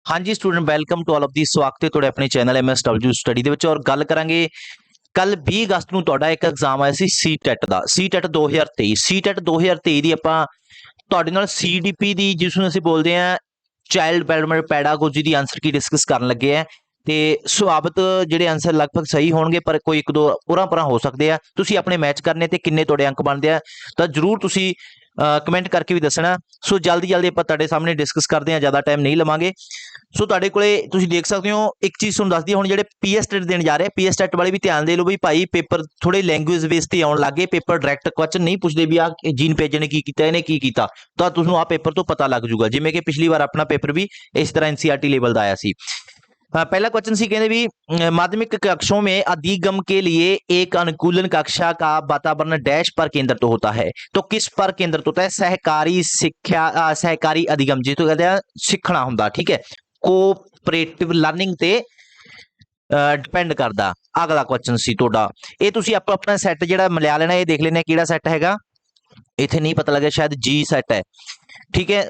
हाँ जी student welcome to all of the स्वागत है ਤੁਹਾਡੇ ਆਪਣੇ ਚੈਨਲ MSW ਸਟੱਡੀ ਦੇ ਵਿੱਚ ਔਰ ਗੱਲ ਕਰਾਂਗੇ ਕੱਲ 20 ਅਗਸਤ ਨੂੰ ਤੁਹਾਡਾ ਇੱਕ ਐਗਜ਼ਾਮ ਆਇਆ ਸੀ ਸੀਟੈਟ ਦਾ ਸੀਟੈਟ 2023 ਸੀਟੈਟ 2023 ਦੀ ਆਪਾਂ ਤੁਹਾਡੇ ਨਾਲ ਸੀਡੀਪੀ ਦੀ ਜਿਸ ਨੂੰ ਅਸੀਂ ਬੋਲਦੇ ਆ ਚਾਈਲਡ ਡਿਵੈਲਪਮੈਂਟ ਪੈਡਾਗੋਜੀ ਦੀ ਆਨਸਰ ਕੀ ਡਿਸਕਸ ਕਰਨ ਲੱਗੇ ਆ ਤੇ ਸੁਭਾਵਿਤ ਜਿਹੜੇ ਆਨਸਰ ਲਗਭਗ ਸਹੀ ਹੋਣਗੇ ਪਰ ਕੋਈ ਇੱਕ ਦੋ ਉਰਾਂ ਪਰਾਂ ਹੋ ਸਕਦੇ ਆ ਤੁਸੀਂ ਆਪਣੇ ਮੈਚ ਕਰਨੇ ਤੇ ਕਿੰਨੇ ਤੁਹਾਡੇ ਅੰਕ ਬਣਦੇ ਆ ਤਾਂ ਜਰੂਰ ਤੁਸੀਂ ਕਮੈਂਟ ਕਰਕੇ ਵੀ ਦੱਸਣਾ ਸੋ ਜਲਦੀ ਆਪਾਂ ਤੁਹਾਡੇ ਸਾਹਮਣੇ ਡਿਸਕਸ ਕਰਦੇ ਆ ਜ਼ਿਆਦਾ ਟਾਈਮ ਨਹੀਂ ਲਵਾਂਗੇ ਸੋ ਤੁਹਾਡੇ ਕੋਲੇ ਤੁਸੀਂ ਦੇਖ ਸਕਦੇ ਹੋ ਇੱਕ ਚੀਜ਼ ਤੁਹਾਨੂੰ ਦੱਸਦੀ ਹੁਣ ਜਿਹੜੇ ਪੀਐਸ ਟੈਟ ਦੇਣ ਜਾ ਰਹੇ ਪੀਐਸ ਟੈਟ ਵਾਲੇ ਵੀ ਧਿਆਨ ਦੇ ਲਓ ਵੀ ਭਾਈ ਪੇਪਰ ਥੋੜੇ ਲੈਂਗੁਏਜ ਬੇਸ ਤੇ ਆਉਣ ਲੱਗੇ ਪੇਪਰ ਡਾਇਰੈਕਟ ਕੁਐਸਚਨ ਨਹੀਂ ਪੁੱਛਦੇ ਵੀ ਆ ਜੀਨ ਪੇਜ ਨੇ ਕੀ ਕੀਤਾ ਇਹਨੇ ਕੀ ਕੀਤਾ ਤਾਂ ਤੁਹਾਨੂੰ ਆ ਪੇਪਰ ਤੋਂ ਪਤਾ ਲੱਗ ਜੂਗਾ ਜਿਵੇਂ ਕਿ ਪਿਛਲੀ ਵਾਰ ਆਪਣਾ ਪੇਪਰ ਵੀ ਇਸ ਤਰ੍ਹਾਂ एनसीईआरटी लेवल ਦਾ ਆਇਆ ਸੀ पहला क्वेश्चन सी कहते भी माध्यमिक कक्षों में अधिगम के लिए एक अनुकूलन कक्षा का वातावरण डैश पर केंद्रित होता है तो किस पर केंद्रित होता है सहकारी शिक्षा सहकारी अधिगम जी तो कहते हैं सीखना हुंदा ठीक है कोऑपरेटिव लर्निंग ते डिपेंड करदा अगला क्वेश्चन सी तोड़ा ये तुसी अपना सैट जेड़ा मिला लेना ये देख लेना किहड़ा सैट हैगा इत्थे नहीं पता लगे शायद जी सैट है ठीक है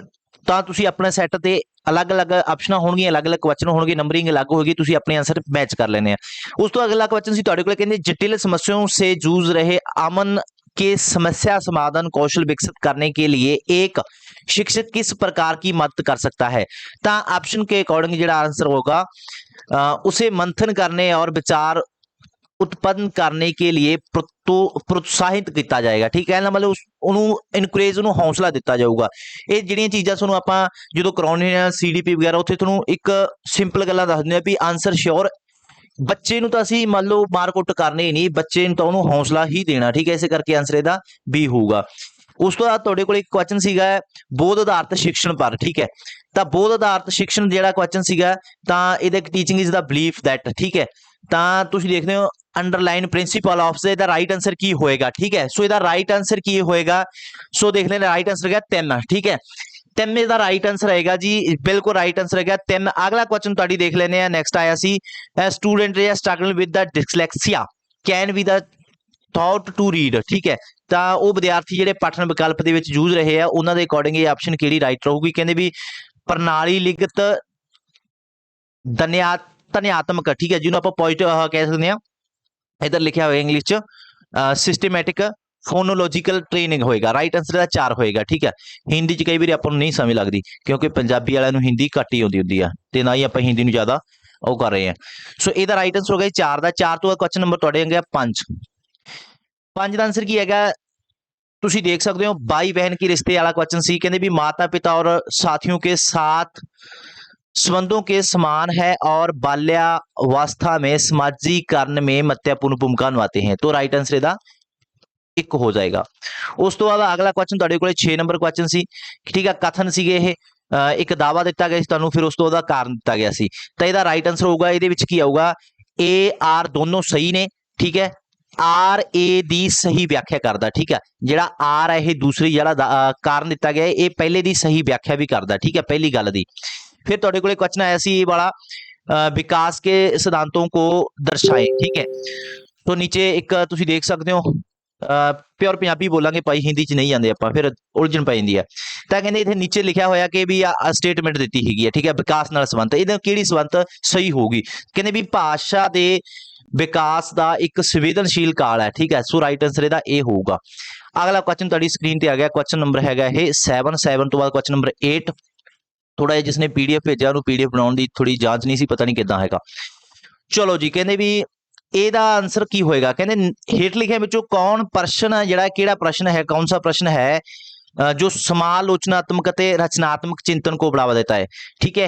ਤਾਂ ਤੁਸੀਂ ਆਪਣੇ ਸੈੱਟ ਤੇ ਅਲੱਗ-ਅਲੱਗ ਆਪਸ਼ਨਾਂ ਹੋਣਗੀਆਂ ਅਲੱਗ-ਅਲੱਗ ਕੁਐਸਚਨ ਹੋਣਗੇ ਨੰਬਰਿੰਗ ਅਲੱਗ ਹੋਏਗੀ ਤੁਸੀਂ ਆਪਣੇ ਆਨਸਰ ਮੈਚ ਕਰ ਲੈਣੇ ਆ ਉਸ ਤੋਂ ਅਗਲਾ ਕੁਐਸਚਨ ਸੀ ਤੁਹਾਡੇ ਕੋਲ ਕਹਿੰਦੇ जटिल समस्याओं से जूझ रहे अमन के समस्या समाधान कौशल विकसित करने के लिए एक शिक्षक किस प्रकार की मदद कर सकता है तो ऑप्शन के अकॉर्डिंग जो आंसर होगा उसे मंथन करने और विचार उत्पन्न करने के लिए प्रोत्साहित किया जाएगा ठीक है ना मतलब ਉਹਨੂੰ ਇਨਕਰੇਜ ਉਹਨੂੰ ਹੌਸਲਾ ਦਿੱਤਾ ਜਾਊਗਾ ਇਹ ਜਿਹੜੀਆਂ ਚੀਜ਼ਾਂ ਤੁਹਾਨੂੰ ਆਪਾਂ ਜਦੋਂ ਕਰਾਉਣੇ ਆ ਸੀਡੀਪੀ ਵਗੈਰਾ ਉੱਥੇ ਤੁਹਾਨੂੰ ਇੱਕ ਸਿੰਪਲ ਗੱਲਾਂ ਦੱਸ ਦਿੰਦੇ ਆ ਵੀ ਆਨਸਰ ਸ਼ੋਰ ਬੱਚੇ ਨੂੰ ਤਾਂ ਅਸੀਂ ਮੰਨ ਲਓ ਮਾਰਕ ਆਊਟ ਕਰਨੇ ਹੀ ਨਹੀਂ ਬੱਚੇ ਨੂੰ ਤਾਂ ਉਹਨੂੰ ਹੌਸਲਾ ਹੀ ਦੇਣਾ ਠੀਕ ਹੈ ਇਸੇ ਕਰਕੇ ਆਨਸਰ ਇਹਦਾ ਬੀ ਹੋਊਗਾ ਉਸ ਤੋਂ ਬਾਅਦ ਤੁਹਾਡੇ ਕੋਲ ਇੱਕ ਕੁਐਸਚਨ ਸੀਗਾ ਬੋਧ ਆਧਾਰਿਤ ਸਿੱਖਣ ਪਰ ਠੀਕ ਹੈ ਤਾਂ ਬੋਧ ਆਧਾਰਿਤ ਸਿੱਖਣ ਜਿਹੜਾ ਕੁਐਸਚਨ ਸੀਗਾ ਤਾਂ ਇਹਦਾ teaching is the belief that ਠੀਕ ਹੈ ਤਾਂ ਤੁਸੀਂ ਦੇਖਦੇ ਹੋ अंडरलाइन प्रिंसिपल ऑफ से ਇਹਦਾ ਰਾਈਟ ਆਨਸਰ ਕੀ ਹੋਏਗਾ ਠੀਕ ਹੈ ਸੋ ਇਹਦਾ ਰਾਈਟ ਆਨਸਰ ਕੀ ਹੋਏਗਾ ਸੋ ਦੇਖ ਲੈਣਾ ਰਾਈਟ ਆਨਸਰ ਹੈਗਾ 3 ਠੀਕ ਹੈ 3 ਇਹਦਾ ਰਾਈਟ ਆਨਸਰ ਆਏਗਾ ਜੀ ਬਿਲਕੁਲ ਰਾਈਟ ਆਨਸਰ ਹੈਗਾ 3 ਅਗਲਾ ਕੁਐਸਚਨ ਤੁਹਾਡੀ ਦੇਖ ਲੈਨੇ ਆ ਨੈਕਸਟ ਆਇਆ ਸੀ ਸਟੂਡੈਂਟ ਜਾਂ struggle with the dyslexia can be the taught to read ਠੀਕ ਹੈ ਤਾਂ ਉਹ ਵਿਦਿਆਰਥੀ ਜਿਹੜੇ ਪਠਨ ਵਿਕਲਪ ਦੇ ਵਿੱਚ ਜੂਝ ਰਹੇ ਆ ਉਹਨਾਂ ਦੇ ਅਕੋਰਡਿੰਗ ਇਹ ਆਪਸ਼ਨ ਕਿਹੜੀ ਰਾਈਟ ਰਹੂਗੀ ਕਹਿੰਦੇ ਵੀ ਪ੍ਰਣਾਲੀ ਲਿਖਤ ਧਨਿਆਤਮਕ ਠੀਕ ਹੈ ਜਿਹਨੂੰ ਆਪਾਂ ਪੋਜ਼ਿਟਿਵ ਕਹਿ ਸਕਦੇ ਆ इधर लिखा हुआ इंग्लिश सिस्टमैटिक फोनोलॉजिकल ट्रेनिंग होएगा राइट आंसर ਦਾ 4 ਹੋਏਗਾ ਠੀਕ ਹੈ ਹਿੰਦੀ ਚ ਕਈ ਵਾਰੀ ਆਪਾਂ ਨੂੰ ਨਹੀਂ ਸਮਝ ਲੱਗਦੀ ਕਿਉਂਕਿ ਪੰਜਾਬੀ ਵਾਲਿਆਂ ਨੂੰ ਹਿੰਦੀ ਘੱਟ ਹੀ ਆਉਂਦੀ ਹੁੰਦੀ ਆ ਤੇ ਨਾ ਹੀ ਆਪਾਂ ਹਿੰਦੀ ਨੂੰ ਜ਼ਿਆਦਾ ਉਹ ਕਰ ਰਹੇ ਆ ਸੋ ਇਹਦਾ ਰਾਈਟ ਆਂਸਰ ਹੋ ਗਿਆ 4 ਦਾ 4 ਤੋਂ ਕੁਐਸਚਨ ਨੰਬਰ ਤੁਹਾਡੇ ਆ ਗਿਆ 5 5 ਦਾ ਆਂਸਰ ਕੀ ਹੈਗਾ ਤੁਸੀਂ ਦੇਖ ਸਕਦੇ ਹੋ भाई बहन की रिश्ते वाला क्वेश्चन सी कहते भी माता पिता और साथियों के साथ संबंधों के समान है और बाल्यावस्था में समाजीकरण में महत्वपूर्ण भूमिका निभाते हैं तो राइट आंसर ਇਹਦਾ ਇੱਕ ਹੋ ਜਾਏਗਾ ਉਸ ਤੋਂ ਬਾਅਦ ਅਗਲਾ ਕੁਐਸਚਨ ਤੁਹਾਡੇ ਕੋਲੇ 6 ਨੰਬਰ ਕੁਐਸਚਨ ਸੀ ਠੀਕ ਹੈ ਕਥਨ ਸੀਗੇ ਇਹ ਇੱਕ ਦਾਵਾ ਦਿੱਤਾ ਗਿਆ ਸੀ ਤੁਹਾਨੂੰ ਫਿਰ ਉਸ ਤੋਂ ਉਹਦਾ ਕਾਰਨ ਦਿੱਤਾ ਗਿਆ ਸੀ ਤਾਂ ਇਹਦਾ ਰਾਈਟ ਆਂਸਰ ਹੋਊਗਾ ਇਹਦੇ ਵਿੱਚ ਕੀ ਆਊਗਾ A R ਦੋਨੋਂ ਸਹੀ ਨੇ ਠੀਕ ਹੈ आर ए ਦੀ ਸਹੀ ਵਿਆਖਿਆ ਕਰਦਾ ਠੀਕ ਹੈ ਜਿਹੜਾ ਆਰ ਹੈ ਇਹ ਦੂਸਰੀ ਜਿਹੜਾ ਕਾਰਨ ਦਿੱਤਾ ਗਿਆ ਇਹ ਪਹਿਲੇ ਦੀ ਸਹੀ ਵਿਆਖਿਆ ਵੀ ਕਰਦਾ ਠੀਕ ਹੈ ਪਹਿਲੀ ਗੱਲ ਦੀ फिर ਤੁਹਾਡੇ ਕੋਲੇ क्वेश्चन आया सी वाला विकास के सिद्धांतों को दर्शाए ठीक है तो नीचे एक ਤੁਸੀਂ देख सकते हो प्योर पंजाबी बोलांगे भाई हिंदी च नहीं आंदे ਆਪਾਂ फिर उलझन पै ਜਾਂਦੀ ਹੈ ਤਾਂ ਕਹਿੰਦੇ ਇੱਥੇ ਨੀਚੇ ਲਿਖਿਆ ਹੋਇਆ ਕਿ ਵੀ ਆ ਸਟੇਟਮੈਂਟ ਦਿੱਤੀ ਹੈਗੀ ਹੈ ਠੀਕ ਹੈ ਵਿਕਾਸ ਨਾਲ ਸੰਬੰਧ ਇਹਦਾ ਕਿਹੜੀ ਸੰਬੰਧ ਸਹੀ ਹੋਊਗੀ ਕਹਿੰਦੇ ਵੀ ਭਾਸ਼ਾ ਦੇ ਵਿਕਾਸ ਦਾ ਇੱਕ ਸੰਵੇਦਨਸ਼ੀਲ ਕਾਲ ਹੈ ਠੀਕ ਹੈ ਸੋ ਰਾਈਟ ਆਨਸਰ ਇਹਦਾ ਇਹ ਹੋਊਗਾ ਅਗਲਾ ਕੁਐਸਚਨ ਤੁਹਾਡੀ ਸਕਰੀਨ ਤੇ ਆ ਗਿਆ ਕੁਐਸਚਨ ਨੰਬਰ ਹੈਗਾ ਇਹ 7 ਤੋਂ ਬਾਅਦ ਕੁਐਸਚਨ ਨੰਬਰ 8 थोड़ा जिहा जिसने पीडीएफ भेजा ਉਹਨੂੰ पीडीएफ ਬਣਾਉਣ ਦੀ ਥੋੜੀ ਜਾਂਚ ਨਹੀਂ ਸੀ ਪਤਾ ਨਹੀਂ ਕਿੱਦਾਂ ਹੈਗਾ ਚਲੋ ਜੀ ਕਹਿੰਦੇ ਵੀ ਇਹਦਾ ਆਨਸਰ ਕੀ ਹੋਏਗਾ ਕਹਿੰਦੇ ਹੇਠ ਲਿਖਿਆ ਵਿੱਚੋਂ ਕੌਣ ਪ੍ਰਸ਼ਨ ਹੈ ਜਿਹੜਾ ਕਿਹੜਾ ਪ੍ਰਸ਼ਨ ਹੈ ਕੌन सा प्रश्न है जो समालोचनात्मक ਅਤੇ रचनात्मक चिंतन को बढ़ावा देता है ठीक है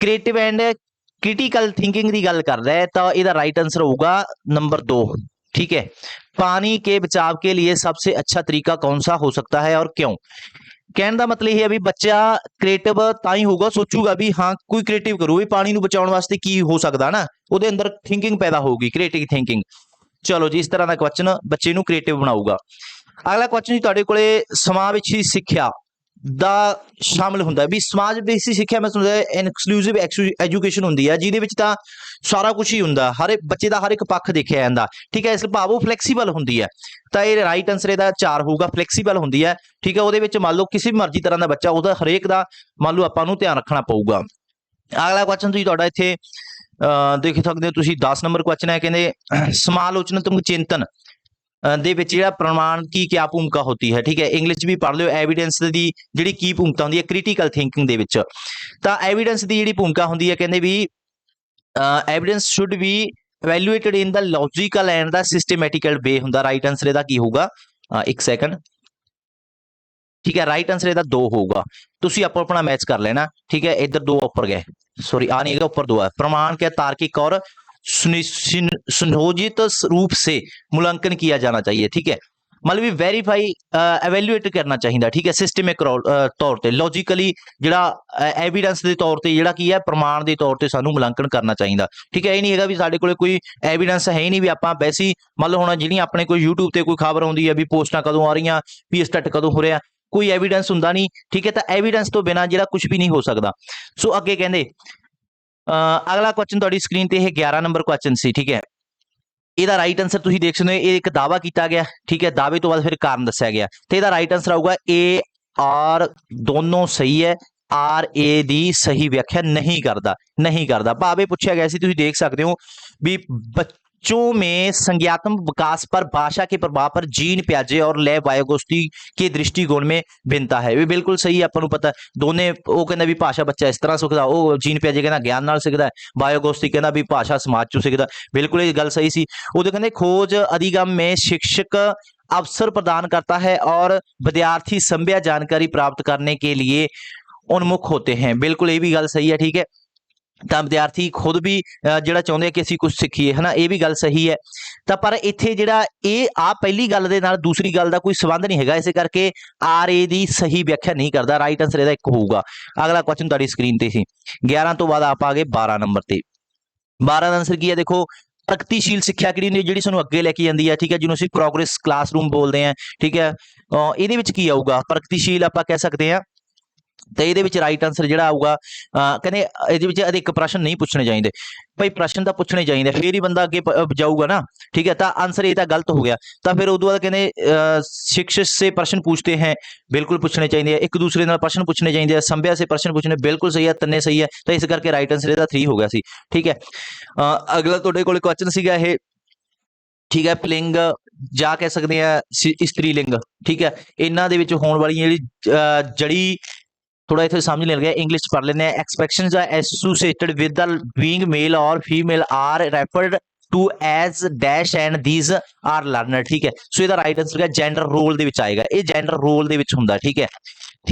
क्रिएटिव एंड क्रिटिकल थिंकिंग ਦੀ ਗੱਲ कर रहा है तो ਇਹਦਾ राइट आंसर होगा नंबर 2 ठीक है पानी के बचाव के लिए सबसे अच्छा तरीका कौन सा हो सकता है और क्यों कहने का मतलब यह है भी बच्चा क्रिएटिव ਤਾਂ ਹੀ ਹੋਊਗਾ ਸੋਚੂਗਾ ਵੀ ਹਾਂ ਕੋਈ ਕ੍ਰੀਏਟਿਵ ਕਰੂ ਵੀ ਪਾਣੀ ਨੂੰ ਬਚਾਉਣ ਵਾਸਤੇ ਕੀ ਹੋ ਸਕਦਾ ਨਾ ਉਹਦੇ ਅੰਦਰ ਥਿੰਕਿੰਗ ਪੈਦਾ ਹੋਊਗੀ ਕ੍ਰੀਏਟਿਵ ਥਿੰਕਿੰਗ ਚਲੋ ਜੀ ਇਸ ਤਰ੍ਹਾਂ ਦਾ ਕੁਐਸਚਨ ਬੱਚੇ ਨੂੰ ਕ੍ਰੀਏਟਿਵ ਬਣਾਊਗਾ ਅਗਲਾ ਕੁਐਸਚਨ ਜੀ ਤੁਹਾਡੇ ਕੋਲੇ ਸਮਾਵੇਸ਼ੀ ਸਿੱਖਿਆ ਦਾ ਸ਼ਾਮਿਲ ਹੁੰਦਾ ਵੀ ਸਮਾਜ ਵਿਸ਼ੀ ਸਿੱਖਿਆ ਮੈਂ ਸੁਣਦਾ ਇਨਕਲੂਸਿਵ ਐਜੂਕੇਸ਼ਨ ਹੁੰਦੀ ਹੈ ਜਿਹਦੇ ਵਿੱਚ ਤਾਂ ਸਾਰਾ ਕੁਝ ਹੀ ਹੁੰਦਾ ਹਰ ਬੱਚੇ ਦਾ ਹਰ ਇੱਕ ਪੱਖ ਦੇਖਿਆ ਜਾਂਦਾ ਠੀਕ ਹੈ ਇਸ ਭਾਵ ਉਹ ਫਲੈਕਸੀਬਲ ਹੁੰਦੀ ਹੈ ਤਾਂ ਇਹ ਰਾਈਟ ਆਨਸਰ ਇਹਦਾ 4 ਹੋਊਗਾ ਫਲੈਕਸੀਬਲ ਹੁੰਦੀ ਹੈ ਠੀਕ ਹੈ ਉਹਦੇ ਵਿੱਚ ਮੰਨ ਲਓ ਕਿਸੇ ਵੀ ਮਰਜ਼ੀ ਤਰ੍ਹਾਂ ਦਾ ਬੱਚਾ ਉਹਦਾ ਹਰੇਕ ਦਾ ਮੰਨ ਲਓ ਆਪਾਂ ਨੂੰ ਧਿਆਨ ਰੱਖਣਾ ਪਊਗਾ ਅਗਲਾ ਕੁਐਸਚਨ ਤੁਸੀਂ ਤੁਹਾਡਾ ਇੱਥੇ ਦੇਖ ਸਕਦੇ ਹੋ ਤੁਸੀਂ 10 ਨੰਬਰ ਕੁਐਸਚਨ ਹੈ, ਕਹਿੰਦੇ ਸਮਾਲੋਚਨਾਤਮਕ ਚਿੰਤਨ ਦੇ ਵਿੱਚ ਜਿਹੜਾ ਪ੍ਰਮਾਣ ਕੀ ਕਿਆ ਭੂਮਿਕਾ ਹੁੰਦੀ ਹੈ। ਠੀਕ ਹੈ, ਇੰਗਲਿਸ਼ ਵੀ ਪੜ੍ਹ ਲਿਓ। ਐਵੀਡੈਂਸ ਦੀ ਜਿਹੜੀ ਕੀ ਭੂਮਿਕਾ ਹੁੰਦੀ ਹੈ ਕ੍ਰਿਟੀਕਲ ਥਿੰਕਿੰਗ ਦੇ ਵਿੱਚ, ਤਾਂ ਐਵੀਡੈਂਸ ਦੀ ਜਿਹੜੀ ਭੂਮਿਕਾ ਹੁੰਦੀ ਹੈ, ਕਹਿੰਦੇ ਵੀ evidence should be evaluated in the logical and the systematical way ਹੁੰਦਾ। ਰਾਈਟ ਆਨਸਰ ਇਹਦਾ ਕੀ ਹੋਊਗਾ, ਇੱਕ ਸੈਕਿੰਡ। ਠੀਕ ਹੈ, ਰਾਈਟ ਆਨਸਰ ਇਹਦਾ 2 ਹੋਊਗਾ। ਤੁਸੀਂ ਆਪੋ ਆਪਣਾ ਮੈਚ ਕਰ ਲੈਣਾ। ठीक है, इधर 2 ऊपर गए, सॉरी आ नहीं गया, ऊपर 2 है। प्रमाण के तार्किक और सुनियोजित रूप से मूल्यांकन किया जाना चाहिए। ठीक है, मतलब भी वेरीफाई एवेल्यूएट करना चाहिए। ठीक है, सिस्टमिक तौर पर लॉजिकली ਜਿਹੜਾ ਐਵੀਡੈਂਸ ਦੇ ਤੌਰ ਤੇ ਜਿਹੜਾ ਕੀ ਹੈ ਪ੍ਰਮਾਣ ਦੇ ਤੌਰ ਤੇ ਸਾਨੂੰ ਮੁਲਾਂਕਣ ਕਰਨਾ ਚਾਹੀਦਾ। ਠੀਕ ਹੈ, ਇਹ ਨਹੀਂ ਹੈਗਾ ਵੀ ਸਾਡੇ ਕੋਲੇ ਕੋਈ ਐਵੀਡੈਂਸ ਹੈ ਹੀ ਨਹੀਂ, ਵੀ ਆਪਾਂ ਵੈਸੇ ਹੀ ਮੰਨ ਲਓ ਹੁਣ ਜਿਹੜੀਆਂ ਆਪਣੇ ਕੋਈ YouTube ਤੇ ਕੋਈ ਖਬਰ ਆਉਂਦੀ ਹੈ ਵੀ ਪੋਸਟਾਂ ਕਦੋਂ ਆ ਰਹੀਆਂ, ਪੀਐਸ ਟੈਟ ਕਦੋਂ ਹੋ ਰਿਹਾ, ਕੋਈ ਐਵੀਡੈਂਸ ਹੁੰਦਾ ਨਹੀਂ। ਠੀਕ ਹੈ, ਤਾਂ ਐਵੀਡੈਂਸ ਤੋਂ ਬਿਨਾਂ ਜਿਹੜਾ ਕੁਝ ਵੀ ਨਹੀਂ ਹੋ ਸਕਦਾ। ਸੋ ਅੱਗੇ ਕਹਿੰਦੇ ਅਗਲਾ ਕੁਐਸਚਨ ਤੁਹਾਡੀ ਸਕਰੀਨ ਤੇ ਇਹ 11 ਨੰਬਰ ਕੁਐਸਚਨ ਸੀ। ਠੀਕ ਹੈ, ਇਹਦਾ ਰਾਈਟ ਆਨਸਰ ਤੁਸੀਂ ਦੇਖ ਸਕਦੇ ਹੋ, ਇਹ ਇੱਕ ਦਾਵਾ ਕੀਤਾ ਗਿਆ। ਠੀਕ ਹੈ, ਦਾਅਵੇ ਤੋਂ ਬਾਅਦ ਫਿਰ ਕਾਰਨ ਦੱਸਿਆ ਗਿਆ, ਤੇ ਇਹਦਾ ਰਾਈਟ ਆਨਸਰ ਆਊਗਾ ਏ ਆਰ ਦੋਨੋਂ ਸਹੀ ਹੈ। ਆਰ ਏ ਦੀ ਸਹੀ ਵਿਆਖਿਆ ਨਹੀਂ ਕਰਦਾ। ਭਾਵੇਂ ਪੁੱਛਿਆ ਗਿਆ ਸੀ, ਤੁਸੀਂ ਦੇਖ ਸਕਦੇ ਹੋ ਵੀ बच्चों में संज्ञानात्मक विकास पर भाषा के प्रभाव पर जीन पियाजे और ले वायोगोस्टी के दृष्टिकोण में भिन्नता है। भी बिल्कुल सही है, अपन पता दोने वो कहना भी भाषा बच्चा इस तरह सिखता, वो जीन पियाजे कहना ज्ञान नाल सिखता है, वायोगोस्टी कहना भी भाषा समाज चों सिखता। बिल्कुल ये गल सही सी। वो कहते खोज अधिगम में शिक्षक अवसर प्रदान करता है और विद्यार्थी संभ्य जानकारी प्राप्त करने के लिए उन्मुख होते हैं। बिल्कुल ये भी गल सही है। ठीक है, ਤਾਂ ਵਿਦਿਆਰਥੀ ਖੁਦ ਵੀ ਜਿਹੜਾ ਚਾਹੁੰਦੇ ਆ ਕਿ ਅਸੀਂ ਕੁਝ ਸਿੱਖੀਏ, ਹਨਾ, ਇਹ ਵੀ ਗੱਲ ਸਹੀ ਹੈ। ਤਾਂ ਪਰ ਇੱਥੇ ਜਿਹੜਾ ਇਹ ਆ ਪਹਿਲੀ ਗੱਲ ਦੇ ਨਾਲ ਦੂਸਰੀ ਗੱਲ ਦਾ ਕੋਈ ਸੰਬੰਧ ਨਹੀਂ ਹੈਗਾ, ਇਸੇ ਕਰਕੇ ਆਰ ਏ ਦੀ ਸਹੀ ਵਿਆਖਿਆ ਨਹੀਂ ਕਰਦਾ। ਰਾਈਟ ਆਨਸਰ ਇਹਦਾ 1 ਹੋਊਗਾ। ਅਗਲਾ ਕੁਐਸਚਨ ਤੁਹਾਡੀ ਸਕਰੀਨ ਤੇ ਸੀ 11 ਤੋਂ ਬਾਅਦ ਆਪਾਂ ਆ ਗਏ 12 ਨੰਬਰ ਤੇ। 12 ਦਾ ਆਨਸਰ ਕੀ ਹੈ, ਦੇਖੋ ਪ੍ਰਗਤੀਸ਼ੀਲ ਸਿੱਖਿਆ ਕਿਹੜੀ ਹੁੰਦੀ, ਜਿਹੜੀ ਸਾਨੂੰ ਅੱਗੇ ਲੈ ਕੇ ਜਾਂਦੀ ਹੈ। ਠੀਕ ਹੈ, ਜਿਹਨੂੰ ਅਸੀਂ ਪ੍ਰੋਗਰੈਸ ਕਲਾਸਰੂਮ ਬੋਲਦੇ ਹਾਂ। ਠੀਕ ਹੈ, ਇਹਦੇ ਵਿੱਚ ਕੀ ਆਊਗਾ, ਪ੍ਰਗਤੀਸ਼ੀਲ ਆਪਾਂ ਕਹਿ ਸਕਦੇ ਹਾਂ। ਤੇ ਇਹਦੇ ਵਿੱਚ ਰਾਈਟ ਆਨਸਰ ਜਿਹੜਾ ਆਊਗਾ, ਕਹਿੰਦੇ ਇਹਦੇ ਵਿੱਚ ਅਧਿਕ ਪ੍ਰਸ਼ਨ ਨਹੀਂ ਪੁੱਛਣੇ ਚਾਹੀਦੇ। ਭਾਈ ਪ੍ਰਸ਼ਨ ਤਾਂ ਪੁੱਛਣੇ ਚਾਹੀਦੇ, ਫੇਰ ਹੀ ਬੰਦਾ ਅੱਗੇ ਜਾਊਗਾ ਨਾ। ਠੀਕ ਹੈ, ਤਾਂ ਆਨਸਰ ਇਹ ਤਾਂ ਗਲਤ ਹੋ ਗਿਆ। ਤਾਂ ਫਿਰ ਉਦੋਂ ਬਾਅਦ ਕਹਿੰਦੇ शिक्षक से प्रश्न पूछते हैं, बिल्कुल पूछने चाहिए। एक दूसरे ਨਾਲ प्रश्न पूछने चाहिए। संभ्या से प्रश्न पूछने, बिल्कुल सही है, ਤਿੰਨੇ ਸਹੀ ਹੈ। ਤਾਂ ਇਸ ਕਰਕੇ ਰਾਈਟ ਆਨਸਰ ਇਹਦਾ 3 ਹੋ ਗਿਆ ਸੀ। ਠੀਕ ਹੈ, ਅਗਲਾ ਤੁਹਾਡੇ ਕੋਲ ਕੁਐਸਚਨ ਸੀਗਾ ਇਹ। ਠੀਕ ਹੈ, ਪੁਲਿੰਗ ਜਾਂ ਕਹਿ ਸਕਦੇ ਆ ਇਸਤਰੀ ਲਿੰਗ। ਠੀਕ ਹੈ, ਇਹਨਾਂ ਦੇ ਵਿੱਚ ਹੋਣ ਵਾਲੀ ਜਿਹੜੀ ਜੜੀ थोड़ा इतना समझ नहीं लग इंग्लिश पढ़ लेने। Expectations are associated with the being male और female are referred to as dash and these are learner. ठीक है, सो ਇਹਦਾ ਰਾਈਟ ਆਨਸਰ ਹੈ ਜੈਂਡਰ ਰੋਲ ਦੇ ਵਿੱਚ ਆਏਗਾ। ਇਹ ਜੈਂਡਰ ਰੋਲ ਦੇ ਵਿੱਚ ਹੁੰਦਾ। ਠੀਕ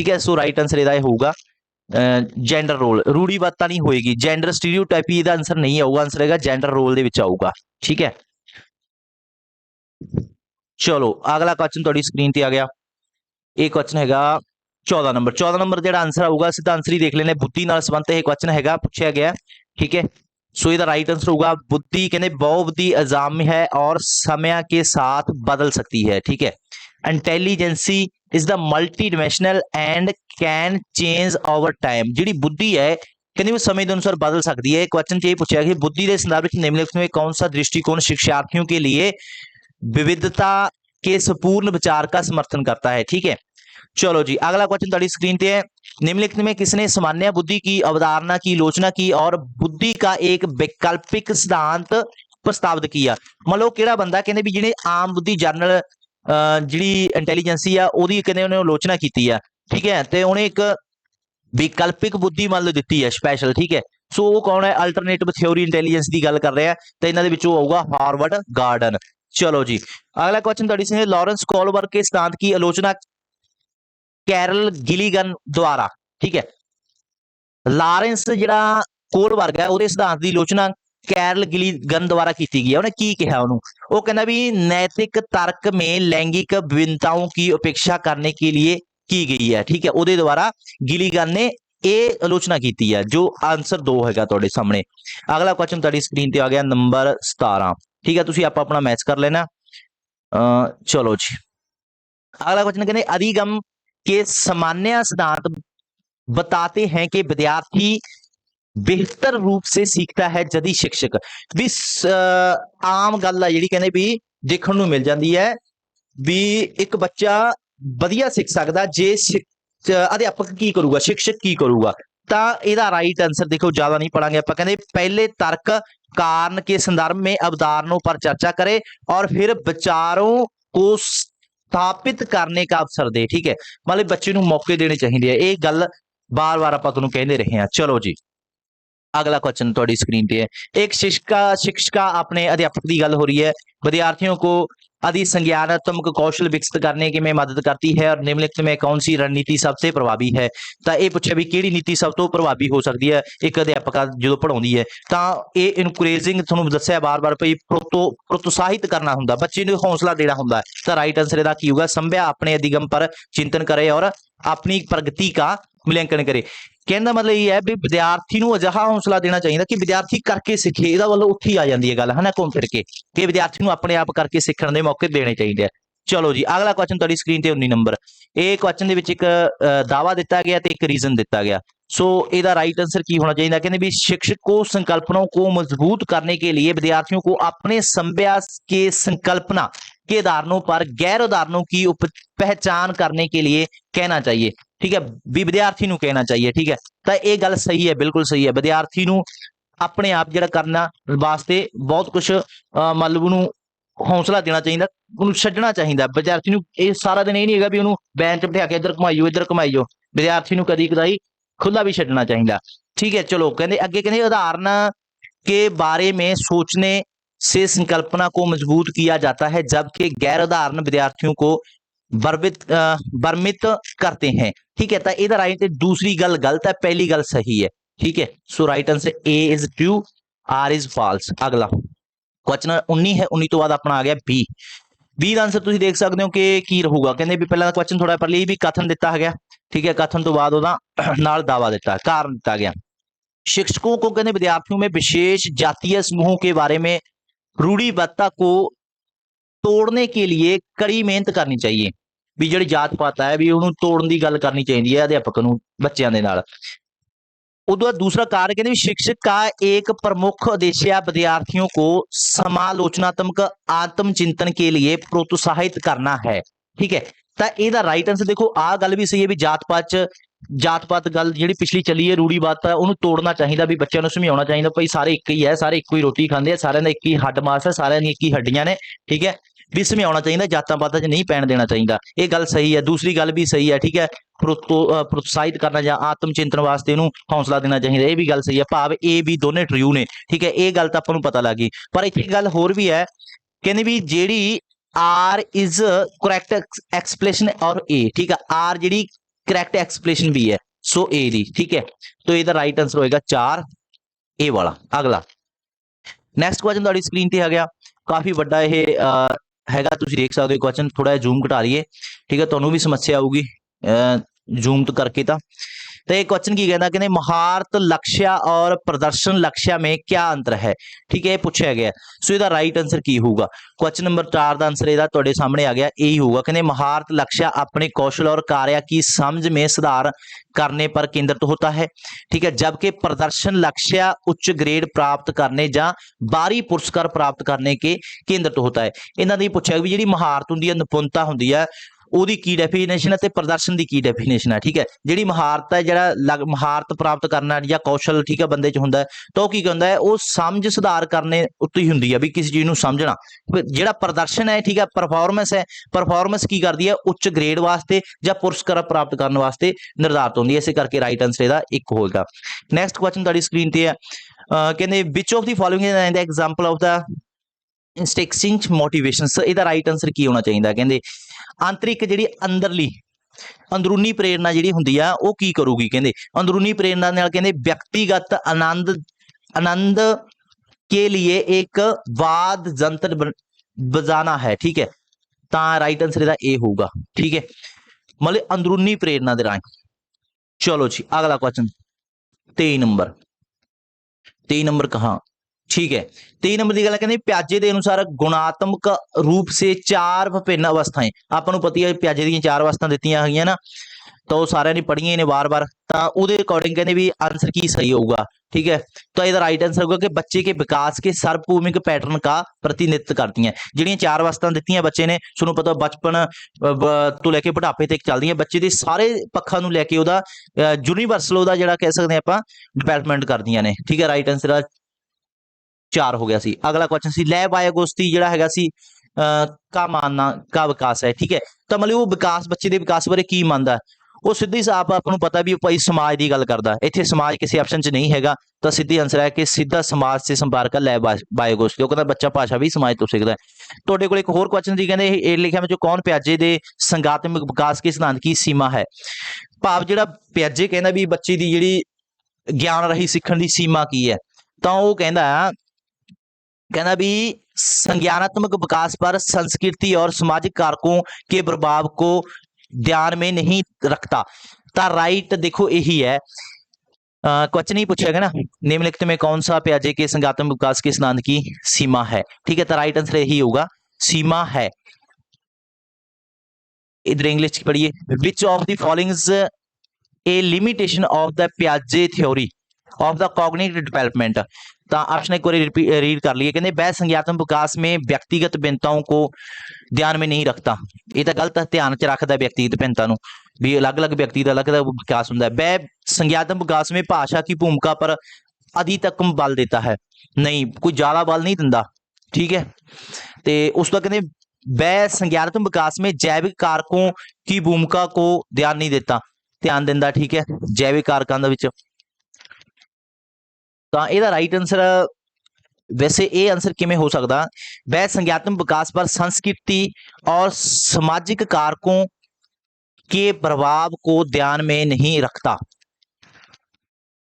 ਹੈ, ਸੋ ਰਾਈਟ ਆਨਸਰ ਇਹਦਾ ਇਹ ਹੋਊਗਾ ਜੈਂਡਰ ਰੋਲ। ਰੂੜੀਵਾਦਤਾ ਨਹੀਂ ਹੋਏਗੀ, ਜੈਂਡਰ ਸਟੀਰੀਓਟਾਈਪ ਇਹਦਾ ਆਨਸਰ ਨਹੀਂ ਆਊਗਾ। ਆਨਸਰ ਹੈਗਾ ਜੈਂਡਰ ਰੋਲ ਦੇ ਵਿੱਚ ਆਊਗਾ। ਠੀਕ ਹੈ, ਚਲੋ ਅਗਲਾ ਕੁਐਸਚਨ ਤੁਹਾਡੀ ਸਕਰੀਨ ਤੇ ਆ ਗਿਆ। ਇਹ ਕੁਐਸਚਨ ਹੈਗਾ 14 ਨੰਬਰ। 14 ਨੰਬਰ ਜਿਹੜਾ ਆਨਸਰ ਆਊਗਾ ਸਿੱਧਾ ਆਨਸਰ ਹੀ ਦੇਖ ਲੈਣੇ, ਬੁੱਧੀ ਨਾਲ ਸੰਬੰਧਿਤ ਇਹ ਕੁਐਸਚਨ ਹੈਗਾ, ਪੁੱਛਿਆ ਗਿਆ। ਠੀਕ ਹੈ, सो ਇਹਦਾ राइट आंसर होगा बुद्धि। कहते बहुबुद्धि अजाम है और समय के साथ बदल सकती है। ठीक है, intelligence is the multi dimensional and can change over time. जी बुद्धि है कहते वो समय के अनुसार बदल सकती है। क्वेश्चन ये पूछा कि बुद्धि के संदर्भ में निम्नलिखित में कौन सा दृष्टिकोण शिक्षार्थियों के लिए विविधता के संपूर्ण विचार का समर्थन करता है। ठीक है, चलो जी अगला क्वेश्चन तुम्हारी स्क्रीन पे है। निम्नलिखित में किसने सामान्य बुद्धि की अवधारणा की आलोचना की और बुद्धि का एक वैकल्पिक सिद्धांत प्रस्तावित किया। मान लो केड़ा बंदा कहने भी जिन्हें आम बुद्धि जनरल जी इंटैलीजेंसी आ ओदी कहने उन्हें आलोचना की है। ठीक है, तो उन्हें एक वैकल्पिक बुद्धि मान लो दी है स्पैशल। ठीक है, सो वो कौन है, अल्टरनेटिव थ्योरी इंटैलीजेंस की गल कर रहे हैं। तो इन्हों के विचों आऊगा हार्वर्ड गार्डन। चलो जी अगला क्वेश्चन तुहाडी लॉरेंस कोलबर्ग के सिद्धांत की आलोचना कैरल गिलीगन द्वारा। ठीक है, लॉरेंस जिहड़ा कोलबर्ग है ਉਹਦੇ सिद्धांत की आलोचना कैरल गिलीगन द्वारा की गई है। उन्हें की कहा, उन्होंने वो कहना भी नैतिक तर्क में लैंगिक विभिन्नताओं की उपेक्षा करने के लिए की गई है। ठीक है, ਉਹਦੇ द्वारा गिलीगन ने ਇਹ आलोचना की है, जो आंसर 2 हैगा ਤੁਹਾਡੇ सामने। अगला क्वेश्चन ਤੁਹਾਡੀ स्क्रीन ਤੇ आ गया नंबर 17। ठीक है, ਤੁਸੀਂ आप अपना मैच कर लेना। चलो जी अगला क्वेश्चन कहते अधिगम के सामान्य सिद्धांत बताते हैं कि विद्यार्थी बेहतर रूप से सीखता है यदि शिक्षक भी आम गल है जी कहते भी देखने को मिल जाती है भी एक बच्चा वधिया सीख सकता जे अध्यापक की करूगा, शिक्षक की करूगा। ਤਾਂ ਇਹਦਾ राइट आंसर देखो ज्यादा नहीं पढ़ांगे ਆਪਾਂ ਕਹਿੰਦੇ पहले तर्क कारण के संदर्भ में अवधारणाओं पर चर्चा करे और फिर विचारों को स्थापित करने का अवसर दे। ठीक है, मतलब बच्चे ਨੂੰ मौके देने चाहिए, ये गल बार-बार ਆਪਾਂ ਤੁਹਾਨੂੰ ਕਹਿੰਦੇ ਰਹੇ ਹਾਂ। चलो जी अगला क्वेश्चन ਤੁਹਾਡੀ स्क्रीन पे है। एक शिक्षिका अपने अध्यापक की गल हो रही है, विद्यार्थियों को अधिक संज्ञानात्मक कौशल विकसित करने के में मदद करती है और निम्नलिखित में कौन सी रणनीति सबसे प्रभावी है। ਤਾਂ ਇਹ ਪੁੱਛਿਆ ਵੀ ਕਿਹੜੀ ਨੀਤੀ ਸਭ ਤੋਂ ਪ੍ਰਭਾਵੀ ਹੋ ਸਕਦੀ ਹੈ ਇੱਕ ਅਧਿਆਪਕ ਜਦੋਂ ਪੜਾਉਂਦੀ ਹੈ। ਤਾਂ ਇਹ ਇਨਕਰੇਜਿੰਗ ਤੁਹਾਨੂੰ ਦੱਸਿਆ ਬਾਰ-ਬਾਰ ਭਈ ਪ੍ਰੋਤਸਾਹਿਤ ਕਰਨਾ ਹੁੰਦਾ, ਬੱਚੇ ਨੂੰ ਹੌਸਲਾ ਦੇਣਾ ਹੁੰਦਾ। ਤਾਂ ਰਾਈਟ ਆंसर ਇਹਦਾ ਕੀ ਹੋਊਗਾ, ਸੰਭਿਆ ਆਪਣੇ ਅਧਿਗਮ पर चिंतन करे और अपनी प्रगति का मूल्यांकन करे। कहने का मतलब ये है भी विद्यार्थी ਨੂੰ ਅਜਿਹਾ ਹੌਸਲਾ ਦੇਣਾ ਚਾਹੀਦਾ ਕਿ ਵਿਦਿਆਰਥੀ ਕਰਕੇ ਸਿੱਖੇ। ਇਹਦਾ ਵੱਲੋਂ ਉੱਥੇ ਹੀ ਆ ਜਾਂਦੀ ਹੈ ਗੱਲ, ਹੈ ਨਾ, ਘੁੰਮ ਫਿਰ ਕੇ ਕਿ ਵਿਦਿਆਰਥੀ ਨੂੰ ਆਪਣੇ ਆਪ ਕਰਕੇ ਸਿੱਖਣ ਦੇ ਮੌਕੇ ਦੇਣੇ ਚਾਹੀਦੇ ਆ। ਚਲੋ ਜੀ ਅਗਲਾ ਕੁਐਸਚਨ ਤੁਹਾਡੀ ਸਕਰੀਨ ਤੇ 19 ਨੰਬਰ। ਇਹ ਕੁਐਸਚਨ ਦੇ ਵਿੱਚ ਇੱਕ ਦਾਵਾ ਦਿੱਤਾ ਗਿਆ ਤੇ ਇੱਕ ਰੀਜ਼ਨ ਦਿੱਤਾ ਗਿਆ। सो ਇਹਦਾ राइट आंसर ਕੀ होना चाहिए, कहते भी शिक्षक को संकल्पनाओं को मजबूत करने के लिए विद्यार्थियों को अपने संभ्यास के संकल्पना के उदाहरणों पर गैर उदाहरणों की पहचान करने के लिए कहना चाहिए। ठीक है, भी विद्यार्थी ਨੂੰ कहना चाहिए। ठीक है, ਤਾਂ ਇਹ ਗੱਲ ਸਹੀ ਹੈ, ਬਿਲਕੁਲ ਸਹੀ ਹੈ। ਵਿਦਿਆਰਥੀ ਨੂੰ ਆਪਣੇ ਆਪ ਜਿਹੜਾ ਕਰਨਾ ਵਾਸਤੇ ਬਹੁਤ ਕੁਝ ਮਤਲਬ ਉਹਨੂੰ ਹੌਸਲਾ ਦੇਣਾ ਚਾਹੀਦਾ, ਉਹਨੂੰ ਛੱਡਣਾ ਚਾਹੀਦਾ। ਵਿਦਿਆਰਥੀ ਨੂੰ ਇਹ ਸਾਰਾ ਦਿਨ ਇਹ ਨਹੀਂ ਹੈਗਾ ਵੀ ਉਹਨੂੰ ਬੈਂਚ ਬਿਠਾ ਕੇ ਇੱਧਰ ਘੁਮਾਈਓ। ਵਿਦਿਆਰਥੀ ਨੂੰ ਕਦੀ ਕਦਾਈ खुला भी छड्डना चाहिए। ठीक है, चलो कहते अगे कहते उदाहरण के बारे में सोचने से संकल्पना को मजबूत किया जाता है जबकि गैर उदाहरण विद्यार्थियों को भ्रमित करते हैं। ठीक है, तो इधर राइट दूसरी गल गलत है, पहली गल सही है। ठीक है, so right answer A is true, R is false. अगला क्वेश्चन 19 है, 19 तो बाद अपना आ गया बी। बी का आंसर तुम देख सकते हो कि की रहूगा। कहते भी पहला क्वेश्चन थोड़ा पर भी कथन दिता गया। ठीक है, कथन तो बाद नाल दावा दिता, कारण दिता गया। शिक्षकों को कहते विद्यार्थियों में विशेष जातीय समूहों के बारे में रूढ़िबद्धता को तोड़ने के लिए कड़ी मेहनत करनी चाहिए। भी जिहड़ी जात पात है भी उन्होंने तोड़न की गल करनी चाहिए है अध्यापक नूं बच्चों के नाल। उदों दूसरा कारण कहते शिक्षक का एक प्रमुख उद्देश्य विद्यार्थियों को समालोचनात्मक आत्मचिंतन के लिए प्रोत्साहित करना है। ठीक है, तो ਇਹਦਾ राइट आंसर देखो आ गल भी सही है भी जात पात गल जी पिछली चली है रूढ़ीवाद है ਉਹਨੂੰ ਤੋੜਨਾ ਚਾਹੀਦਾ भी बच्चों ਨੂੰ ਸਮਝਾਉਣਾ ਚਾਹੀਦਾ भाई सारे एक ही है, सारे एक ही रोटी खाते हैं, सारे का एक ही हड्ड मास है, सारे दी एक ही हड्डियां ने। ठीक है, भी समझाਉਣਾ ਚਾਹੀਦਾ, जातां पातां 'ਚ नहीं पैण देना चाहिए। ये गल सही है। दूसरी गल भी सही है। ठीक है, प्रोत्साहित करना या आत्म चिंतन वास्ते इहनूं हौसला देना चाहिए, ये भी गल सही है। भाव ए भी दोने ट्रू ने। ठीक है, ये गल तां आपां नूं पता लग गई। पर एक गल होर भी है, कहंदे भी जिहड़ी आर इज करैक्ट एक्सप्लेनेशन और ए। ठीक है, आर जी करैक्ट एक्सप्लेनेशन भी है, सो ए दी। ठीक है, तो ਇਹਦਾ राइट आंसर होएगा 4 ए वाला। अगला नैक्सट क्वेश्चन ਤੁਹਾਡੀ स्क्रीन ਤੇ आ गया, काफी ਵੱਡਾ ਇਹ हैगा, ਤੁਸੀਂ देख सकते हो। क्वेश्चन थोड़ा जूम घटा रही है। ठीक है, ਤੁਹਾਨੂੰ भी समस्या आऊगी जूम तो करके। तो ये क्वेश्चन की कहना, कहते महारत लक्ष्य और प्रदर्शन लक्ष्य में क्या अंतर है। ठीक है, पूछा गया। सो इसका राइट आंसर की होगा। क्वेश्चन नंबर 4 का आंसर इसका तुहाडे सामने आ गया, यही होगा। कहते महारत लक्ष्य अपने कौशल और कार्य की समझ में सुधार करने पर केंद्रित होता है। ठीक है, जबकि प्रदर्शन लक्ष्य उच्च ग्रेड प्राप्त करने या बाहरी पुरस्कार प्राप्त करने के केंद्रित होता है। इन्हां दी पूछा भी जिहड़ी महारत हुंदी है, निपुणता हुंदी है, ਉਹਦੀ ਕੀ ਡੈਫੀਨੇਸ਼ਨ ਹੈ ਤੇ ਪ੍ਰਦਰਸ਼ਨ ਦੀ ਕੀ ਡੈਫੀਨੇਸ਼ਨ ਹੈ। ਠੀਕ ਹੈ, ਜਿਹੜੀ ਮਹਾਰਤ ਹੈ, ਜਿਹੜਾ ਮਹਾਰਤ ਪ੍ਰਾਪਤ ਕਰਨਾ ਜਾਂ ਕੌਸ਼ਲ, ਠੀਕ ਹੈ, ਬੰਦੇ 'ਚ ਹੁੰਦਾ ਤਾਂ ਉਹ ਕੀ ਹੁੰਦਾ ਹੈ, ਉਹ ਸਮਝ ਸੁਧਾਰ ਕਰਨੇ ਉੱਤੇ ਹੀ ਹੁੰਦੀ ਹੈ ਵੀ ਕਿਸੇ ਚੀਜ਼ ਨੂੰ ਸਮਝਣਾ। ਜਿਹੜਾ ਪ੍ਰਦਰਸ਼ਨ ਹੈ, ਠੀਕ ਹੈ, ਪਰਫਾਰਮੈਂਸ ਹੈ, ਪਰਫਾਰਮੈਂਸ ਕੀ ਕਰਦੀ ਹੈ, ਉੱਚ ਗ੍ਰੇਡ ਵਾਸਤੇ ਜਾਂ ਪੁਰਸਕਾਰ ਪ੍ਰਾਪਤ ਕਰਨ ਵਾਸਤੇ ਨਿਰਧਾਰਿਤ ਹੁੰਦੀ ਹੈ। ਇਸੇ ਕਰਕੇ ਰਾਈਟ ਆਂਸਰ ਇਹਦਾ ਇੱਕ ਹੋਏਗਾ। ਨੈਕਸਟ ਕੁਐਸਚਨ ਤੁਹਾਡੀ ਸਕਰੀਨ ਤੇ ਹੈ, ਕਹਿੰਦੇ which of the following is the example of the instinctive motivation. ਇਹਦਾ ਰਾਈਟ ਆਂਸਰ ਕੀ ਹੋਣਾ ਚਾਹੀਦਾ। ਕਹਿੰਦੇ ਆਂਤਰਿਕ ਜਿਹੜੀ ਅੰਦਰਲੀ ਅੰਦਰੂਨੀ ਪ੍ਰੇਰਨਾ ਜਿਹੜੀ ਹੁੰਦੀ ਆ ਉਹ ਕੀ ਕਰੂਗੀ। ਕਹਿੰਦੇ ਅੰਦਰੂਨੀ ਪ੍ਰੇਰਨਾ ਨਾਲ ਕਹਿੰਦੇ ਵਿਅਕਤੀਗਤ आनंद के लिए एक वाद यंत्र बजाना है। ठीक है, तो राइट आंसर ਇਹਦਾ ए होगा। ठीक है, मतलब अंदरूनी प्रेरणा दे राहें। चलो जी अगला क्वेश्चन 23 नंबर कहाँ। ठीक है, 23 नंबर की गल कहते प्याजे के अनुसार गुणात्मक रूप से 4 विभिन्न अवस्थाएं। आपको पता है प्याजे दी 4 अवस्था दी हुई ना, ਤਾਂ ਉਹ ਸਾਰਿਆਂ ਨੇ ਪੜ੍ਹੀਆਂ ਨੇ ਵਾਰ-ਵਾਰ, ਤਾਂ ਉਹਦੇ ਅਕॉर्डिंग ਕਹਿੰਦੇ ਵੀ आंसर ਕੀ ਸਹੀ ਹੋਊਗਾ। ठीक है, तो ਇਹਦਾ राइट आंसर होगा कि बच्चे के विकास के सर्वभूमिक पैटर्न का प्रतिनिधित्व करती हैं। ਜਿਹੜੀਆਂ ਚਾਰ ਅਵਸਥਾਵਾਂ ਦਿੱਤੀਆਂ ਬੱਚੇ ਨੇ, ਤੁਹਾਨੂੰ ਪਤਾ ਬਚਪਨ ਤੋਂ ਲੈ ਕੇ ਬੁਢਾਪੇ ਤੱਕ ਚੱਲਦੀਆਂ, ਬੱਚੇ ਦੇ ਸਾਰੇ ਪੱਖਾਂ ਨੂੰ ਲੈ ਕੇ ਉਹਦਾ ਯੂਨੀਵਰਸਲ ਉਹਦਾ ਜਿਹੜਾ ਕਹਿ ਸਕਦੇ ਆਪਾਂ ਡਿਵੈਲਪਮੈਂਟ ਕਰਦੀਆਂ ਨੇ। ਠੀਕ ਹੈ, ਰਾਈਟ ਆंसर ਆ 4 ਹੋ ਗਿਆ ਸੀ। ਅਗਲਾ ਕੁਐਸਚਨ ਸੀ ਲੈ ਬਾਇਓਗੋਸਤੀ ਜਿਹੜਾ ਹੈਗਾ ਸੀ ਕਾ ਮਾਨਨਾ ਕਾ ਵਿਕਾਸ ਹੈ। ਠੀਕ ਹੈ, ਤਾਂ ਮਤਲਬ ਉਹ ਵਿਕਾਸ ਬੱਚੇ ਦੇ ਵਿਕਾਸ ਬਾਰੇ ਕੀ ਮੰਨਦਾ, ਉਹ ਸਿੱਧੀ ਸਾਫ ਆਪਾਂ ਨੂੰ ਪਤਾ ਵੀ ਭਾਈ ਸਮਾਜ ਦੀ ਗੱਲ ਕਰਦਾ। ਇੱਥੇ ਸਮਾਜ ਕਿਸੇ ਆਪਸ਼ਨ 'ਚ ਨਹੀਂ ਹੈਗਾ, ਤਾਂ ਸਿੱਧੀ ਆंसर ਹੈ ਕਿ ਸਿੱਧਾ ਸਮਾਜ ਸੇ ਸੰਪਰਕ ਲੈ ਬਾਇਓਗੋਸਤੀ। ਉਹ ਕਹਿੰਦਾ ਬੱਚਾ ਭਾਸ਼ਾ ਵੀ ਸਮਾਜ ਤੋਂ ਸਿੱਖਦਾ। ਤੁਹਾਡੇ ਕੋਲ ਇੱਕ ਹੋਰ ਕੁਐਸਚਨ ਸੀ, ਕਹਿੰਦੇ ਇਹ ਲਿਖਿਆ ਵਿੱਚ ਕੌਣ ਪਿਆਜੇ ਦੇ ਸੰਗਾਤਮਕ ਵਿਕਾਸ ਕੇ ਸਿਧਾਂਤ ਕੀ ਸੀਮਾ ਹੈ। ਭਾਵ ਜਿਹੜਾ ਪਿਆਜੇ ਕਹਿੰਦਾ ਵੀ ਬੱਚੇ ਦੀ ਜਿਹੜੀ ਗਿਆਨ ਰਾਹੀਂ ਸਿੱਖਣ ਦੀ ਸੀਮਾ ਕੀ ਹੈ, ਤਾਂ ਉਹ ਕਹਿੰਦਾ भी संज्ञानात्मक विकास पर संस्कृति और सामाजिक कारकों के प्रभाव को ध्यान में नहीं रखता। तो राइट देखो यही है, क्वेश्चन ही पूछेगा ना, निम्नलिखित में कौन सा पियाजे के संज्ञानात्मक विकास के सिद्धांत की सीमा है। ठीक है, तो राइट आंसर यही होगा, सीमा है। इधर इंग्लिश पढ़िए, which of the following is a limitation of the पियाजे theory of the cognitive development. तो ऑप्शन एक बार रीड कर लिए, कहते वह संज्ञानात्मक विकास में व्यक्तिगत भिन्नताओं को ध्यान में नहीं रखता। ये तो गलत ध्यान च रखता व्यक्तिगत भिन्नता भी, अलग अलग व्यक्ति का अलग अलग विकास होता है। वह संज्ञानात्मक विकास में भाषा की भूमिका पर अधिक बल देता है, नहीं कोई ज्यादा बल नहीं दिंदा। ठीक है, तो उस तो कहते वह संज्ञानात्मक विकास में जैविक कारकों की भूमिका को ध्यान नहीं देता, ध्यान दिंदा। ठीक है, जैविक कारकों के विच तो यदा राइट आंसर वैसे ये आंसर किमें हो सकता, वह संज्ञानात्मक विकास पर संस्कृति और सामाजिक कारकों के प्रभाव को ध्यान में नहीं रखता।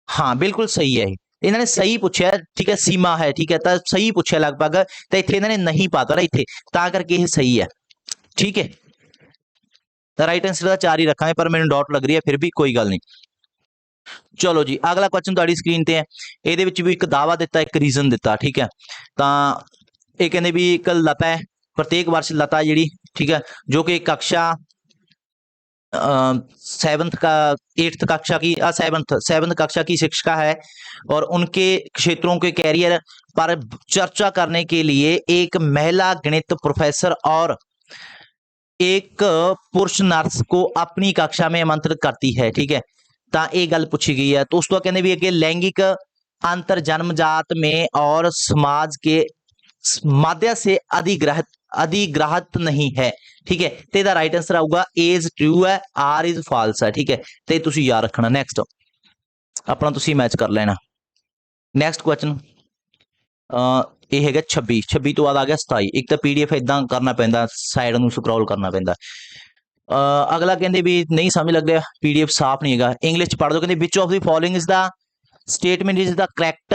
हाँ बिल्कुल सही है, इन्होंने सही पूछा। ठीक है, सीमा है। ठीक है, तो सही पूछा लगभग, तो इतने इन्होंने नहीं पाता ना इतने, ता करके ये सही है। ठीक है, तो राइट आंसर का 4 ही रखा है, पर मैंने डॉट लग रही है, फिर भी कोई गल नहीं। चलो जी, अगला क्वेश्चन तुहाडी स्क्रीन ते है, ये भी एक दावा दिता, एक रीजन दिता। ठीक है, तो ये कहते भी एक लता है, प्रत्येक वर्ष लता जी, ठीक है, जो कि कक्षा 7th का 8th कक्षा की 7th कक्षा की शिक्षिका है, और उनके क्षेत्रों के कैरियर पर चर्चा करने के लिए एक महिला गणित प्रोफेसर और एक पुरुष नर्स को अपनी कक्षा में आमंत्रित करती है। ठीक है, तो ये गल पूछी गई है। तो उस तो कहते भी अगे लैंगिक अंतर जन्मजात में और समाज के माध्य से अधिग्रहित नहीं है। ठीक है, तो इसका राइट आंसर आऊगा ए इज ट्रू है, आर इज फॉल्स है। ठीक है, तो तुसी याद रखना। नैक्सट अपना तुसी मैच कर लेना। नैक्सट क्वेश्चन ये है 26 तो बाद आ गया 27। एक तो PDF इदा करना पैंदा, साइड में स्क्रॉल करना पैंदा। अगला कहते भी नहीं समझ लग रहा, PDF साफ नहीं है, इंग्लिश पढ़ दो। कहते विच of the following is the statement is the correct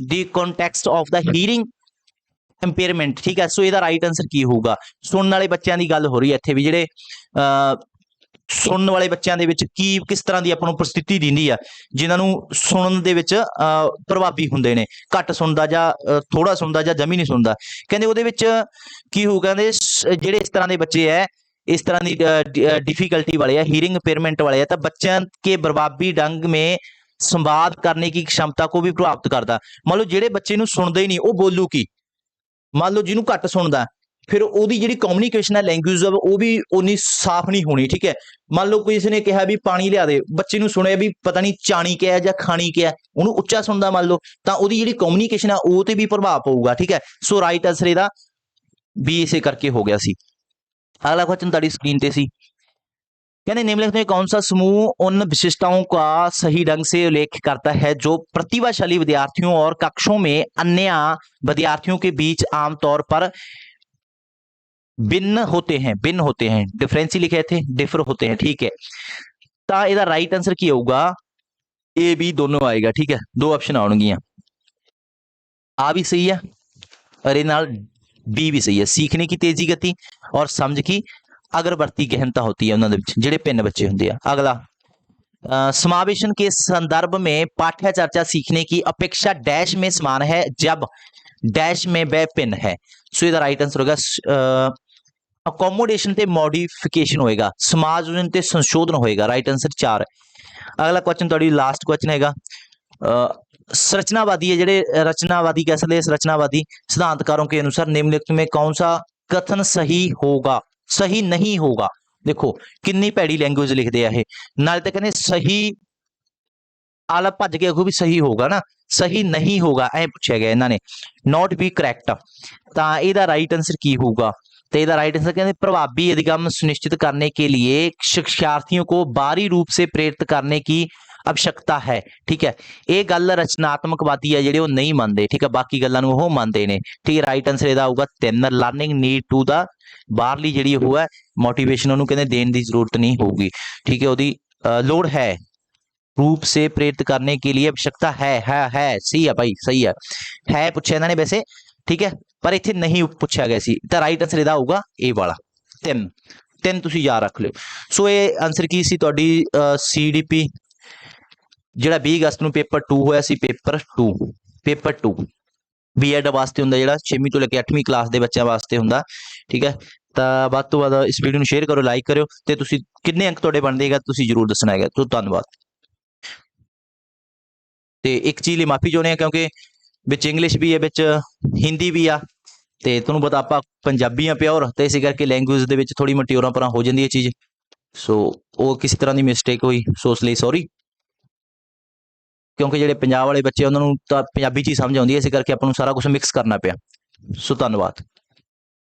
the context of the hearing impairment. ठीक है, सो इसका राइट आंसर की होगा, सुनने वाले बच्चों की गल हो रही है इत्थे भी, जिहड़े सुनने वाले बच्चों के विच की किस तरह की आपां नूं परिस्थिति दिंदी है, जिन्हां नूं सुनन दे विच प्रभावी हुंदे ने, घट सुनदा जां थोड़ा सुनदा जां जमी नहीं सुनदा। कहंदे उहदे विच की होगा, कहंदे जिहड़े इस तरह के बच्चे है, इस तरह की डिफिकल्टी वाले है, हीयरिंग इंपेयरमेंट वाले है, तो बच्चों के प्रभावी ढंग में संवाद करने की क्षमता को भी प्रभावित करता। मान लो जिहड़े बच्चे नूं सुनदे ही नहीं, वो बोलू की, मान लो जिन्होंने घट सुनता, फिर ओदी जिहड़ी कम्युनिकेशन है, लैंग्वेज है, वो भी उन्नी साफ नहीं होनी। ठीक है, मान लो किसी ने कहा भी पानी लिया दे, बच्चे नूं सुने भी पता नहीं चाणी क्या है जां खानी क्या है, उन्होंने उच्चा सुनता मान लो, तो ओदी जिहड़ी कम्युनिकेशन है वो ते भी प्रभाव पऊगा। ठीक है, सो राइट आंसर इहदा बी इसे करके हो गया सी। अगला क्वेश्चन तुहाडी स्क्रीन ते सी, कहते निम्नलिखित में कौन सा समूह उन विशिष्टताओं का सही ढंग से उल्लेख करता है जो प्रतिभाशाली विद्यार्थियों और कक्षों में अन्य विद्यार्थियों के बीच आमतौर पर भिन्न होते हैं, डिफरेंस ही लिखे थे, डिफर होते हैं। ठीक है, तो इसका राइट आंसर की होगा ए बी दोनों आएगा। ठीक है, 2 ऑप्शन आउणगियां, आ भी सही है और बी भी सही है। सीखने की तेजी गति और समझ की अग्रवर्ती गहनता होती है उन्होंने जिहड़े भिन्न बच्चे होंगे। अगला समावेशन के संदर्भ में पाठ्य चर्चा सीखने की अपेक्षा डैश में समान है जब डैश में वह भिन्न है। सो इसका राइट आंसर होगा ਅਕੋਮੋਡੇਸ਼ਨ ਤੇ ਮੋਡੀਫਿਕੇਸ਼ਨ ਹੋਏਗਾ, ਸਮਾਜੋਜਨ ਤੇ ਸੰਸ਼ੋਧਨ ਹੋਏਗਾ। Right answer 4। ਅਗਲਾ ਕੁਐਸਚਨ ਤੁਹਾਡੀ ਲਾਸਟ ਕੁਐਸਚਨ ਹੈਗਾ संरचनावादी है, जेडे रचनावादी कह सकते हैं, रचनावादी सिद्धांतकारों के अनुसार निम्नलिखित में कौन सा कथन सही होगा, सही नहीं होगा। देखो किन्नी भैड़ी लैंग्वेज लिखते हैं नाले तो कहते सही आला भज के आखो भी सही होगा ना, सही नहीं होगा ऐ पूछा गया इन्होंने, नॉट बी करैक्ट। तो यदा राइट आंसर की होगा, तो यदा राइट आंसर कहते प्रभावी अधिगम सुनिश्चित करने के लिए शिक्षार्थियों को बाहरी रूप से प्रेरित करने की आवश्यकता है। ठीक है, ये गल रचनात्मकवादी है ਜਿਹੜੇ ਉਹ नहीं ਮੰਨਦੇ। ठीक है, बाकी ਗੱਲਾਂ ਨੂੰ ਉਹ ਮੰਨਦੇ ਨੇ। ठीक है, राइट आंसर ਇਹਦਾ ਆਊਗਾ 3। ਲਰਨਿੰਗ ਨੀਡ ਟੂ ਦਾ ਬਾਹਰਲੀ ਜਿਹੜੀ ਉਹ ਹੈ ਮੋਟੀਵੇਸ਼ਨ ਉਹਨੂੰ ਕਹਿੰਦੇ ਦੇਣ ਦੀ ਜ਼ਰੂਰਤ ਨਹੀਂ ਹੋਊਗੀ। ठीक है, ਉਹਦੀ ਲੋੜ ਹੈ, रूप से प्रेरित करने के लिए आवश्यकता है। सही है भाई, सही है पूछा इन्होंने वैसे। ठीक है, पर इत्थे नहीं पूछा गया सी, तो राइट आंसर ਇਹਦਾ ਆਊਗਾ ए वाला 3 ਤੁਸੀਂ ਯਾਦ ਰੱਖ ਲਿਓ। ਸੋ ਇਹ ਆंसर ਕੀ ਸੀ ਤੁਹਾਡੀ CDP ਜਿਹੜਾ 20 ਅਗਸਤ ਨੂੰ ਪੇਪਰ 2 ਹੋਇਆ ਸੀ। ਪੇਪਰ 2 ਬੀਐਡ ਵਾਸਤੇ ਹੁੰਦਾ, ਜਿਹੜਾ 6ਵੀਂ ਤੋਂ ਲੈ ਕੇ 8ਵੀਂ ਕਲਾਸ ਦੇ ਬੱਚਿਆਂ ਵਾਸਤੇ ਹੁੰਦਾ। ਠੀਕ ਹੈ, ਤਾਂ ਵੱਧ ਤੋਂ ਵੱਧ ਇਸ ਵੀਡੀਓ ਨੂੰ ਸ਼ੇਅਰ ਕਰੋ, ਲਾਈਕ ਕਰਿਓ, ਤੇ ਤੁਸੀਂ ਕਿੰਨੇ ਅੰਕ ਤੁਹਾਡੇ ਬਣਦੇ ਹੈਗਾ ਤੁਸੀਂ ਜ਼ਰੂਰ ਦੱਸਣਾ ਹੈਗਾ। ਤੋ ਧੰਨਵਾਦ। ਤੇ ਇੱਕ ਚੀਜ਼ ਲਈ ਮਾਫੀ ਚਾਹੁੰਦੇ ਆ ਕਿਉਂਕਿ ਵਿੱਚ ਇੰਗਲਿਸ਼ ਵੀ ਹੈ, ਵਿੱਚ ਹਿੰਦੀ ਵੀ ਆ, ਤੇ ਤੁਹਾਨੂੰ ਪਤਾ ਆਪਾਂ ਪੰਜਾਬੀ ਆ ਪਿਓਰ, ਤੇ ਇਸੇ ਕਰਕੇ ਲੈਂਗੁਏਜ ਦੇ ਵਿੱਚ ਥੋੜੀ ਮੋਟੀ ਉਰਾਂ ਪਰਾਂ ਹੋ ਜਾਂਦੀ ਹੈ ਚੀਜ਼। ਸੋ ਉਹ ਕਿਸੇ ਤਰ੍ਹਾਂ ਦੀ ਮਿਸਟੇਕ ਹੋਈ, ਸੋ ਉਸ ਲਈ ਸੌਰੀ। ਕਿਉਂਕਿ ਜਿਹੜੇ ਪੰਜਾਬ ਵਾਲੇ ਬੱਚੇ ਉਹਨਾਂ ਨੂੰ ਤਾਂ ਪੰਜਾਬੀ 'ਚ ਹੀ ਸਮਝ ਆਉਂਦੀ ਹੈ, ਇਸੇ ਕਰਕੇ ਆਪਾਂ ਨੂੰ ਸਾਰਾ ਕੁਝ ਮਿਕਸ ਕਰਨਾ ਪਿਆ। ਸੋ ਧੰਨਵਾਦ।